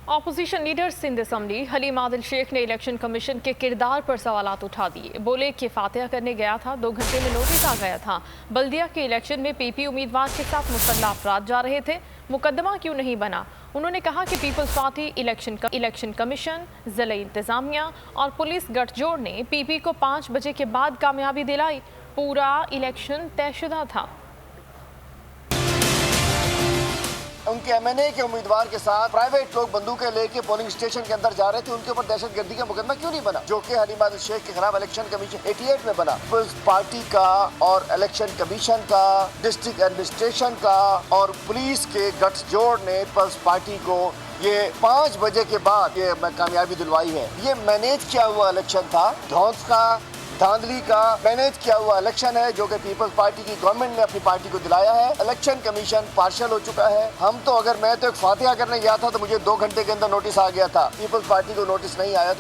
Opposition leader Sindh assembly Haleem Adil Shaikh ने election commission के किरदार पर सवालात उठा दिए। बोले कि फातिहा करने गया था, 2 घंटे में नोटिस आ गया था। बल्दिया के इलेक्शन में पीपी उम्मीदवार के साथ मुसल्लह अफराद जा रहे थे, मुकदमा क्यों नहीं बना। उन्होंने कहा कि पीपल्स पार्टी, इलेक्शन कमीशन, जिला इंतजामिया और पुलिस गठजोड़ ने पीपी को 5 बजे के बाद कामयाबी दिलाई। पूरा इलेक्शन तयशुदा था। उनके एमएनए के उम्मीदवार के साथ प्राइवेट लोग बंदूकें लेके पोलिंग स्टेशन के अंदर जा रहे थे, उनके ऊपर दहशतगर्दी का मुकदमा क्यों नहीं बना, जो कि हलीम आदिल शेख के खिलाफ इलेक्शन कमीशन 88 में बना। पीपल्स पार्टी का और इलेक्शन कमीशन का, डिस्ट्रिक्ट एडमिनिस्ट्रेशन का और पुलिस के गठजोड़ ने पीपल्स पार्टी को ये 5 बजे के बाद ये कामयाबी दिलवाई है। ये मैनेज किया हुआ इलेक्शन था, धौंस का, धांधली का मैनेज किया हुआ इलेक्शन है, जो कि पीपल्स पार्टी की गवर्नमेंट ने अपनी पार्टी को दिलाया है। इलेक्शन कमीशन पार्शियल हो चुका है। मैं तो एक फातिहा करने गया था तो मुझे 2 घंटे के अंदर नोटिस आ गया था, पीपल्स पार्टी को नोटिस नहीं आया।